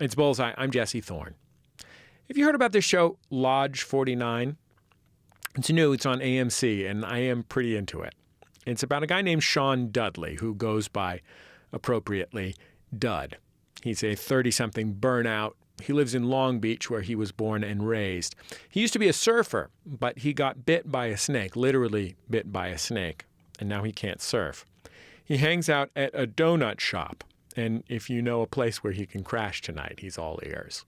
It's Bullseye. I'm Jesse Thorn. Have you heard about this show, Lodge 49? It's new. It's on AMC, and I am pretty into it. It's about a guy named Sean Dudley, who goes by, appropriately, Dud. He's a 30-something burnout. He lives in Long Beach, where he was born and raised. He used to be a surfer, but he got bit by a snake, literally bit by a snake, and now he can't surf. He hangs out at a donut shop, and if you know a place where he can crash tonight, he's all ears.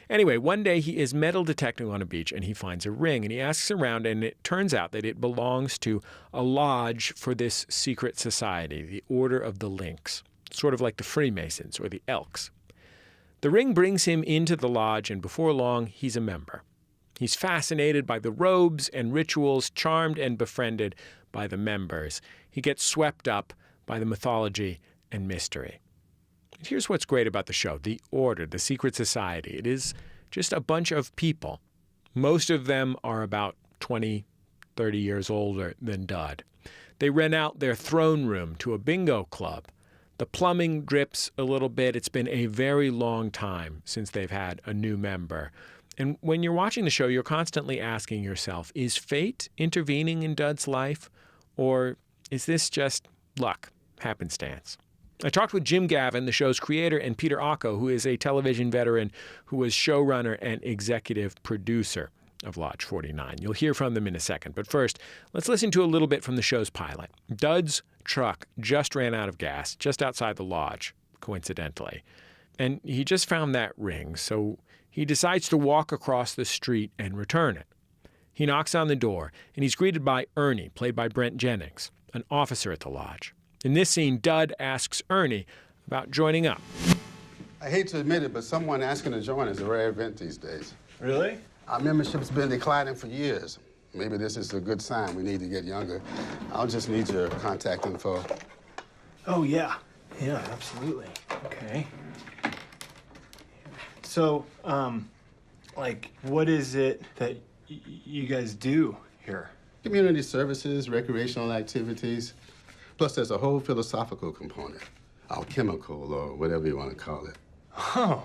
Anyway, one day he is metal detecting on a beach, and he finds a ring, and he asks around, and it turns out that it belongs to a lodge for this secret society, the Order of the Lynx, sort of like the Freemasons or the Elks. The ring brings him into the lodge, and before long, he's a member. He's fascinated by the robes and rituals, charmed and befriended by the members. He gets swept up by the mythology and mystery. Here's what's great about the show, the Order, the secret society. It is just a bunch of people. Most of them are about 20, 30 years older than Dud. They rent out their throne room to a bingo club. The plumbing drips a little bit. It's been a very long time since they've had a new member. And when you're watching the show, you're constantly asking yourself, is fate intervening in Dud's life? Or is this just luck, happenstance? I talked with Jim Gavin, the show's creator, and Peter Ocko, who is a television veteran who was showrunner and executive producer of Lodge 49. You'll hear from them in a second. But first, let's listen to a little bit from the show's pilot. Dud's truck just ran out of gas just outside the lodge, coincidentally. And he just found that ring, so he decides to walk across the street and return it. He knocks on the door, and he's greeted by Ernie, played by Brent Jennings, an officer at the lodge. In this scene, Dud asks Ernie about joining up. I hate to admit it, but someone asking to join is a rare event these days. Really? Our membership's been declining for years. Maybe this is a good sign. We need to get younger. I'll just need your contact info. Oh, yeah. Yeah, absolutely. Okay. So, what is it that you guys do here? Community services, recreational activities. Plus, there's a whole philosophical component, alchemical, or whatever you want to call it. Oh.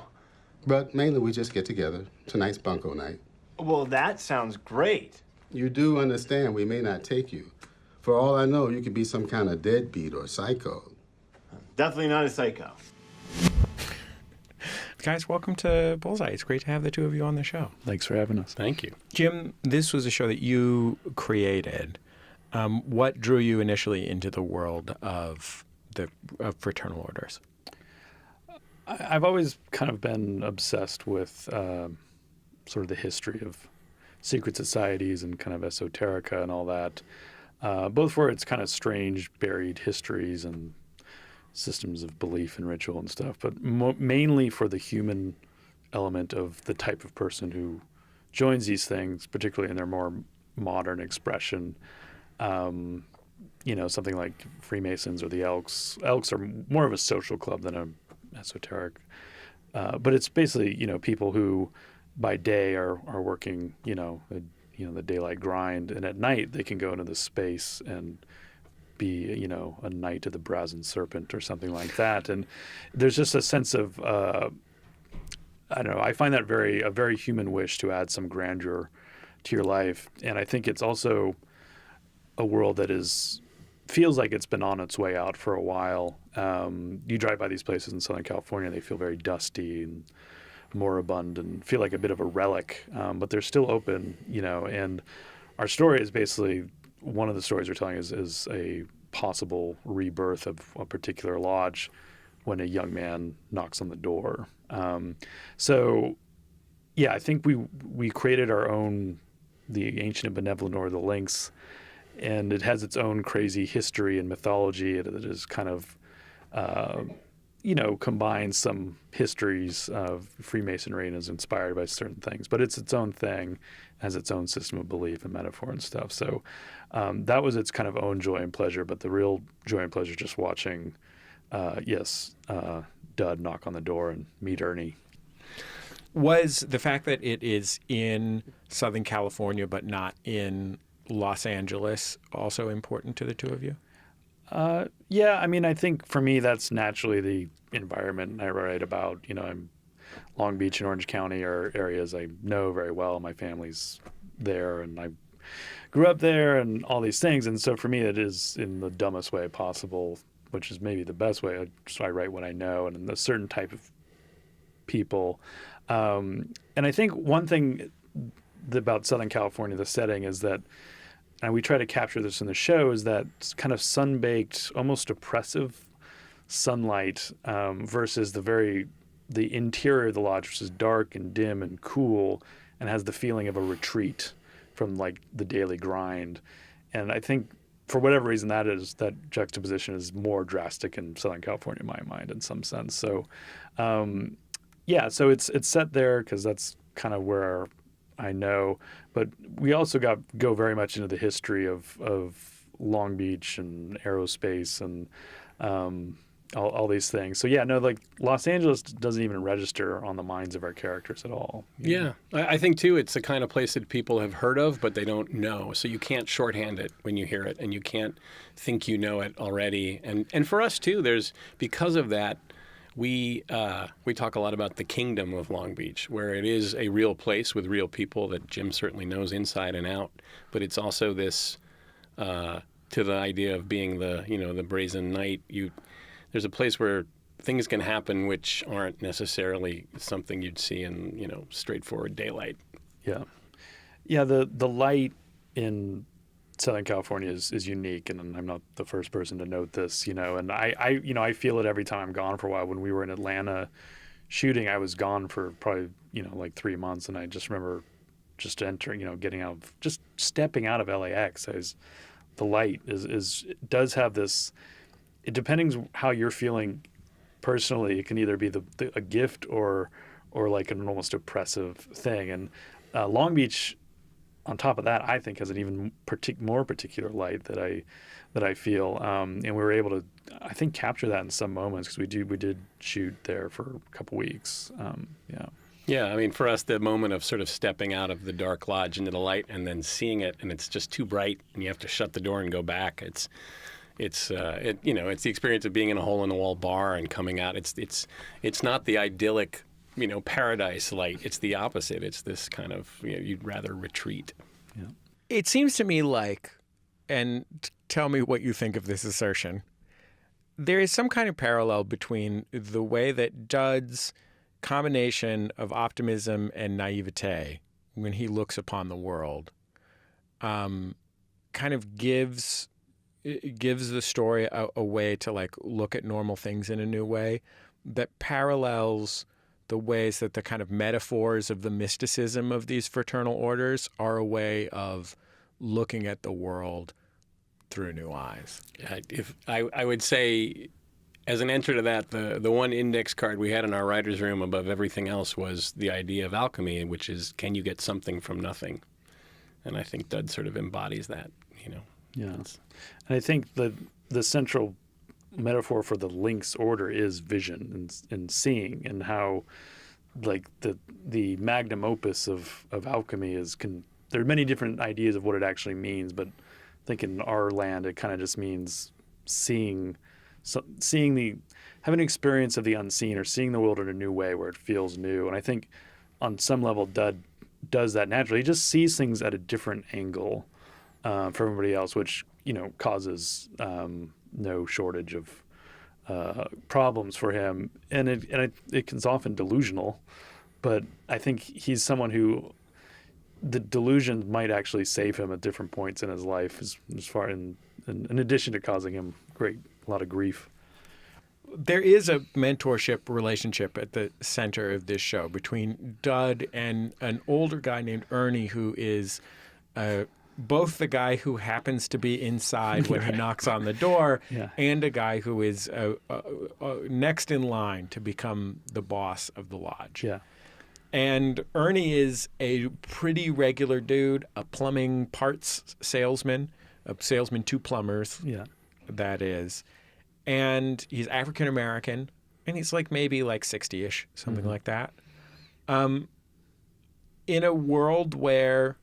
But mainly, we just get together. Tonight's bunko night. Well, that sounds great. You do understand we may not take you. For all I know, you could be some kind of deadbeat or psycho. Definitely not a psycho. Guys, welcome to Bullseye. It's great to have the two of you on the show. Thanks for having us. Thank you. Jim, this was a show that you created. What drew you initially into the world of fraternal orders? I've always kind of been obsessed with sort of the history of secret societies and kind of esoterica and all that, both for its kind of strange buried histories and systems of belief and ritual and stuff, but mainly for the human element of the type of person who joins these things, particularly in their more modern expression. Something like Freemasons or the Elks. Elks are more of a social club than a esoteric. But it's basically, people who by day are working, the daylight grind, and at night they can go into the space and be, a knight of the brazen serpent or something like that. And there's just a sense of, I find that a very human wish to add some grandeur to your life. And I think it's also a world that feels like it's been on its way out for a while. You drive by these places in Southern California, they feel very dusty and moribund and feel like a bit of a relic, but they're still open, and our story is basically, one of the stories we're telling is a possible rebirth of a particular lodge when a young man knocks on the door. I think we created our own, the Ancient and Benevolent Order of the Lynx, and it has its own crazy history and mythology. It is kind of, combines some histories of Freemasonry and is inspired by certain things. But it's its own thing, has its own system of belief and metaphor and stuff. So that was its kind of own joy and pleasure. But the real joy and pleasure just watching, Dud knock on the door and meet Ernie. Was the fact that it is in Southern California but not in Los Angeles also important to the two of you? I think for me that's naturally the environment I write about. I'm Long Beach and Orange County are areas I know very well. My family's there, and I grew up there, and all these things. And so for me, it is in the dumbest way possible, which is maybe the best way. So I write what I know, and a certain type of people. And I think one thing about Southern California, the setting, is that, and we try to capture this in the show, is that kind of sun-baked, almost oppressive sunlight versus the interior of the lodge, which is dark and dim and cool and has the feeling of a retreat from like the daily grind. And I think for whatever reason that juxtaposition is more drastic in Southern California in my mind in some sense. So so it's set there because that's kind of where I know, but we also go very much into the history of Long Beach and aerospace and all these things. So like Los Angeles doesn't even register on the minds of our characters at all. Yeah. I think too it's the kind of place that people have heard of but they don't know. So you can't shorthand it when you hear it, and you can't think you know it already. And for us too, because of that, we talk a lot about the kingdom of Long Beach, where it is a real place with real people that Jim certainly knows inside and out. But it's also this to the idea of being the brazen knight. There's a place where things can happen which aren't necessarily something you'd see in straightforward daylight. Yeah. The light in Southern California is unique, and I'm not the first person to note this, and I feel it every time I'm gone for a while. When we were in Atlanta shooting, I was gone for probably, like 3 months, and I just remember just entering, getting out, just stepping out of LAX. The light does have this, it depending how you're feeling personally, it can either be a gift or like an almost oppressive thing. And Long Beach, on top of that, I think has an even more particular light that I feel, and we were able to, I think, capture that in some moments because we did shoot there for a couple weeks. Yeah, I mean, for us, the moment of sort of stepping out of the dark lodge into the light and then seeing it, and it's just too bright, and you have to shut the door and go back. It's the experience of being in a hole-in-the-wall bar and coming out. It's not the idyllic, paradise light. It's the opposite. It's this kind of, you'd rather retreat. Yeah. It seems to me like, and tell me what you think of this assertion, there is some kind of parallel between the way that Dud's combination of optimism and naivete when he looks upon the world kind of gives the story a way to like look at normal things in a new way that parallels the ways that the kind of metaphors of the mysticism of these fraternal orders are a way of looking at the world through new eyes. If I would say, as an answer to that, the one index card we had in our writer's room above everything else was the idea of alchemy, which is, can you get something from nothing? And I think Dud sort of embodies that, Yeah. And I think the central metaphor for the Lynx order is vision and seeing, and how like the magnum opus of alchemy there are many different ideas of what it actually means, but I think in our land it kind of just means having an experience of the unseen, or seeing the world in a new way where it feels new. And I think on some level Dud does that naturally. He just sees things at a different angle from everybody else, which causes no shortage of problems for him, and it is often delusional. But I think he's someone who the delusion might actually save him at different points in his life, as far in addition to causing him a lot of grief. There is a mentorship relationship at the center of this show between Dud and an older guy named Ernie, who is both the guy who happens to be inside when he knocks on the door, and a guy who is next in line to become the boss of the lodge. Yeah. And Ernie is a pretty regular dude, a plumbing parts salesman, a salesman to plumbers, that is. And he's African American, and he's like maybe like 60-ish, something like that. In a world where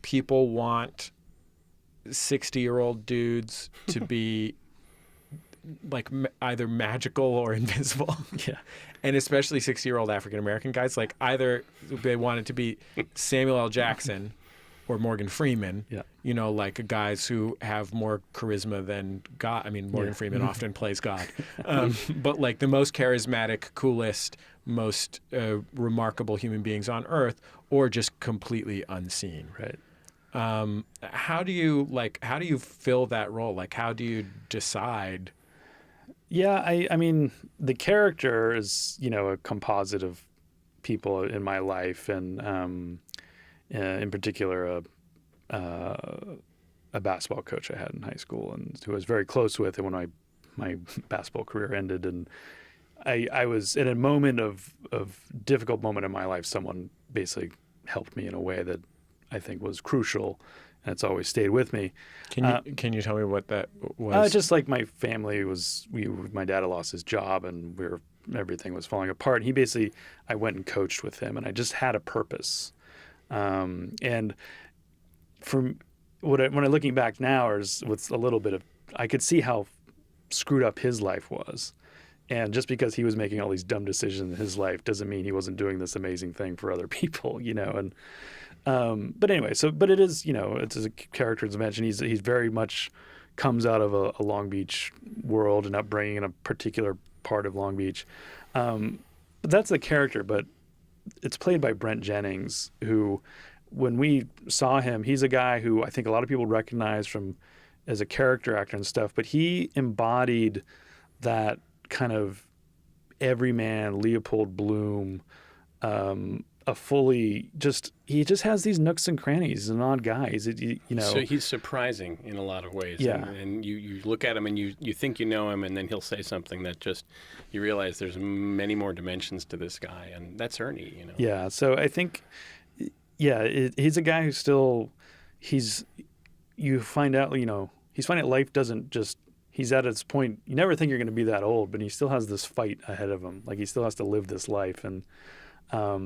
people want 60-year-old dudes to be like either magical or invisible. and especially 60-year-old African American guys, like either they wanted to be Samuel L. Jackson or Morgan Freeman, you know, like guys who have more charisma than God. I mean, Morgan Freeman often plays God, but like the most charismatic, coolest, most remarkable human beings on earth, or just completely unseen. Right. How do you fill that role? Like, how do you decide? Yeah, I mean, the character is, you know, a composite of people in my life, and in particular, a basketball coach I had in high school, and who I was very close with, and when my basketball career ended, and I was in a moment of difficult moment in my life. Someone basically helped me in a way that I think was crucial, and it's always stayed with me. Can you tell me what that was? Just like my family was, my dad had lost his job, and everything was falling apart. And I went and coached with him, and I just had a purpose. And from when I'm looking back now, is with a little bit of, I could see how screwed up his life was. And just because he was making all these dumb decisions in his life doesn't mean he wasn't doing this amazing thing for other people, you know. And but anyway, but it is, you know, it's a character, as I mentioned, he's very much comes out of a Long Beach world and upbringing in a particular part of Long Beach. But that's the character, but it's played by Brent Jennings, who, when we saw him, he's a guy who I think a lot of people recognize from as a character actor and stuff, but he embodied that kind of everyman Leopold Bloom, he just has these nooks and crannies. He's an odd guy. You know. So he's surprising in a lot of ways. Yeah. And you look at him and you think you know him, and then he'll say something that just, you realize there's many more dimensions to this guy, and that's Ernie, you know. Yeah. So I think, he's a guy who still, you find out, you know, he's finding out life doesn't just, he's at its point. You never think you're going to be that old, but he still has this fight ahead of him. Like, he still has to live this life. And I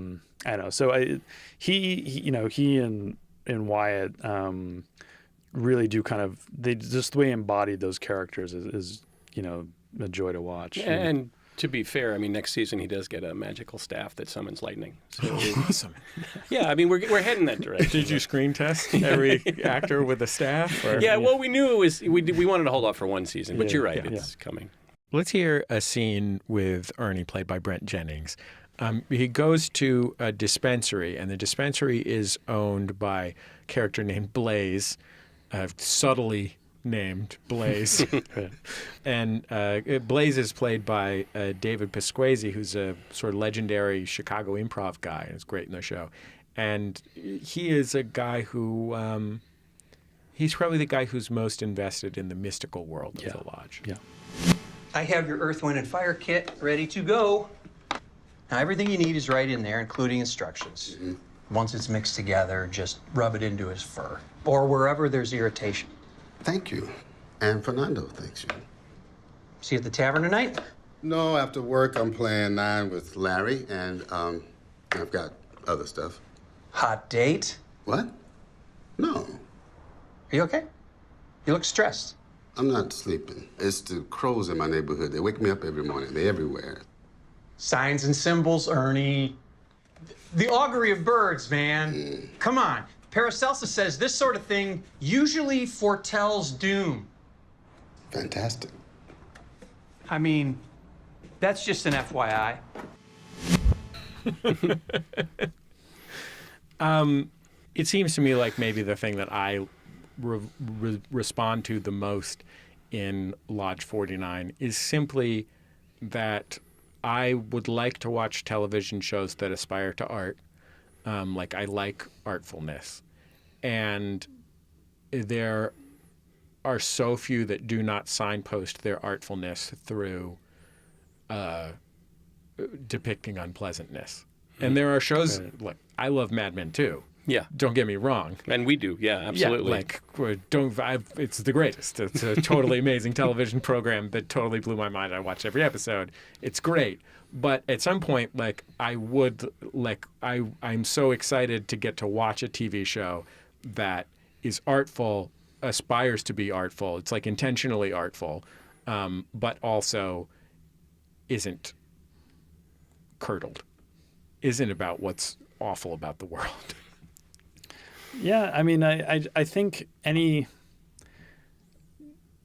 don't know. So he and Wyatt really do kind of, they just the way he embodied those characters is you know, a joy to watch. And to be fair, I mean, next season he does get a magical staff that summons lightning. So Awesome. yeah, I mean, we're heading that direction. Did you screen test every actor with a staff? Or? Yeah, well, we knew it was, we wanted to hold off for one season, but you're right, it's coming. Let's hear a scene with Ernie, played by Brent Jennings. He goes to a dispensary, and the dispensary is owned by a character named Blaze, subtly named Blaze. And Blaze is played by David Pasquesi, who's a sort of legendary Chicago improv guy, and it's great in the show. And he is a guy who, he's probably the guy who's most invested in the mystical world of the lodge. Yeah. I have your Earth, Wind, and Fire kit ready to go. Now, everything you need is right in there, including instructions. Mm-hmm. Once it's mixed together, just rub it into his fur or wherever there's irritation. Thank you. And Fernando thanks you. See you at the tavern tonight? No, after work, I'm playing 9 with Larry, and I've got other stuff. Hot date? What? No. Are you okay? You look stressed. I'm not sleeping. It's the crows in my neighborhood. They wake me up every morning. They're everywhere. Signs and symbols, Ernie. The augury of birds, man. Come on. Paracelsus says this sort of thing usually foretells doom. Fantastic. I mean, that's just an FYI. It seems to me like maybe the thing that I respond to the most in Lodge 49 is simply that I would like to watch television shows that aspire to art. Like, I like Artfulness. And there are so few that do not signpost their artfulness through depicting unpleasantness. And there are shows, like, I love Mad Men too. Yeah. Don't get me wrong. And we do, yeah, absolutely. Yeah, it's the greatest. It's a totally amazing television program that totally blew my mind. I watch every episode. It's great. But at some point, I'm so excited to get to watch a TV show that is artful, aspires to be artful. It's like intentionally artful, but also isn't curdled isn't about what's awful about the world. Yeah, I mean, I think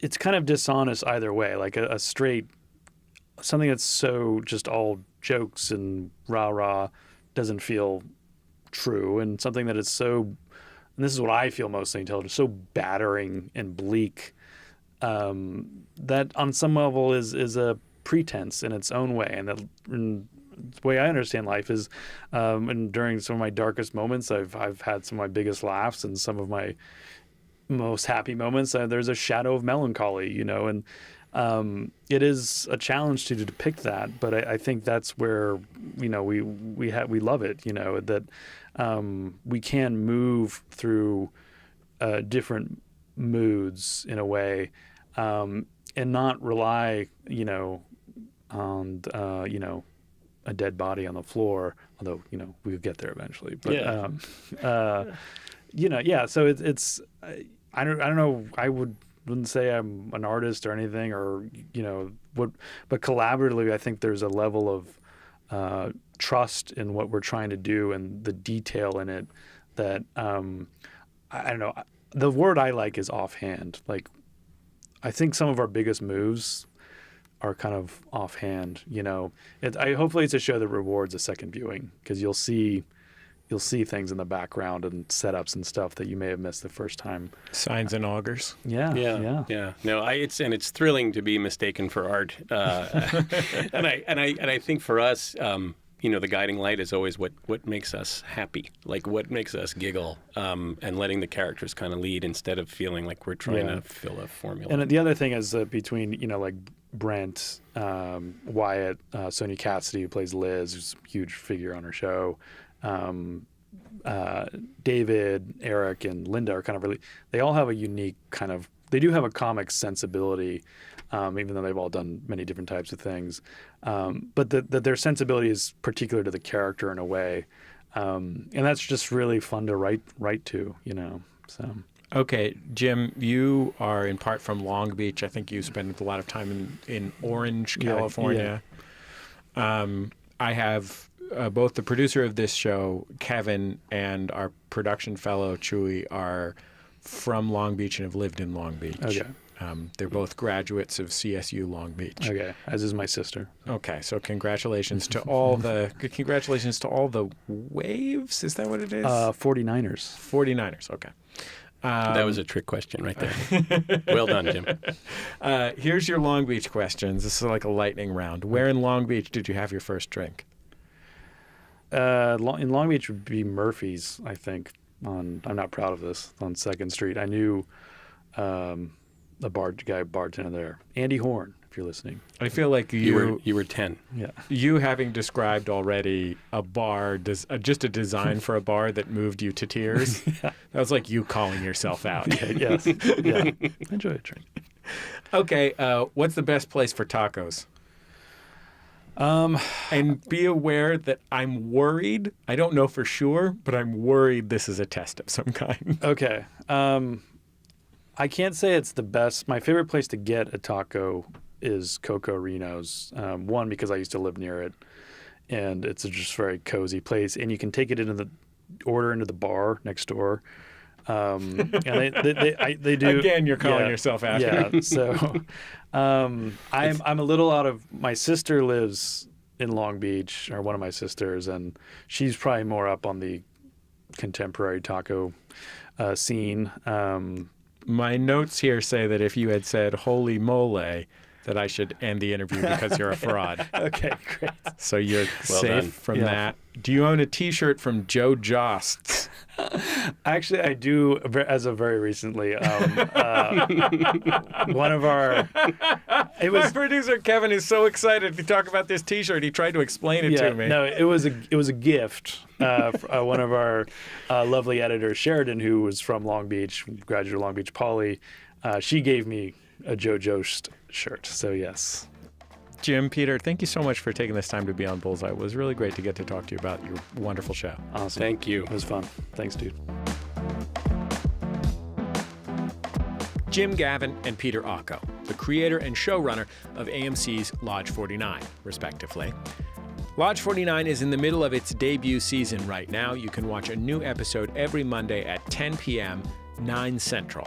it's kind of dishonest either way. Like a straight, something that's so just all jokes and rah-rah doesn't feel true, and something that is so, and this is what I feel mostly intelligent, so battering and bleak, that on some level is a pretense in its own way. And the way I understand life is, and during some of my darkest moments, I've had some of my biggest laughs, and some of my most happy moments, there's a shadow of melancholy, and it is a challenge to depict that. But I think that's where we love it, that we can move through different moods in a way, and not rely on a dead body on the floor, although we'll get there eventually. But so it's I don't know, I wouldn't say I'm an artist or anything, or but collaboratively I think there's a level of trust in what we're trying to do and the detail in it that I don't know, the word I like is offhand. Like, I think some of our biggest moves are kind of offhand. Hopefully it's a show that rewards a second viewing, because you'll see things in the background and setups and stuff that you may have missed the first time. Signs and augurs. Yeah. No, it's thrilling to be mistaken for art, and I think for us, the guiding light is always what makes us happy, like what makes us giggle, and letting the characters kind of lead instead of feeling like we're trying to fill a formula. And the other thing is between like Brent, Wyatt, Sonia Cassidy, who plays Liz, who's a huge figure on her show. David, Eric, and Linda are kind of really, they all have a unique kind of, they do have a comic sensibility, even though they've all done many different types of things. But their sensibility is particular to the character in a way. And that's just really fun to write to, so. Okay, Jim, you are in part from Long Beach. I think you spend a lot of time in Orange, California. Yeah. I have both the producer of this show, Kevin, and our production fellow, Chewy, are from Long Beach and have lived in Long Beach. Okay. They're both graduates of CSU Long Beach. Okay, as is my sister. Okay, so congratulations to all the waves. Is that what it is? 49ers. 49ers. Okay. That was a trick question right there. Well done, Jim. Here's your Long Beach questions. This is like a lightning round. Where in Long Beach did you have your first drink? In Long Beach would be Murphy's, I think. I'm not proud of this, on 2nd Street. I knew a bartender there. Andy Horn, if you're listening. I feel like you were 10. Yeah. You having described already a bar, just a design for a bar that moved you to tears. Yeah. That was like you calling yourself out. Yes. Yeah. Enjoy a drink. Okay. What's the best place for tacos? And be aware that I'm worried. I don't know for sure, but I'm worried this is a test of some kind. Okay. I can't say it's the best. My favorite place to get a taco is Coco Reno's. One, because I used to live near it, and it's a just very cozy place. And you can take it into the bar next door. And they do. Again, you're calling yourself out. Yeah. So I'm a little out of. My sister lives in Long Beach, or one of my sisters, and she's probably more up on the contemporary taco scene. My notes here say that if you had said "holy mole," that I should end the interview because you're a fraud. Okay, great. So you're well safe done. from that. Do you own a T-shirt from Joe Josts? Actually, I do, as of very recently. One of our... My producer, Kevin, is so excited to talk about this T-shirt. He tried to explain it to me. No, it was a gift. One of our lovely editors, Sheridan, who was from Long Beach, graduate of Long Beach Poly, she gave me a Joe Jost shirt. So, yes. Jim, Peter, thank you so much for taking this time to be on Bullseye. It was really great to get to talk to you about your wonderful show. Awesome. Thank you. It was fun. Thanks, dude. Jim Gavin and Peter Ocko, the creator and showrunner of AMC's Lodge 49, respectively. Lodge 49 is in the middle of its debut season right now. You can watch a new episode every Monday at 10 p.m., 9 Central.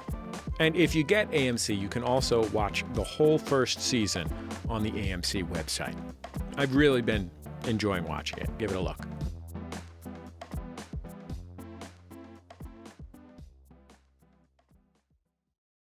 And if you get AMC, you can also watch the whole first season on the AMC website. I've really been enjoying watching it. Give it a look.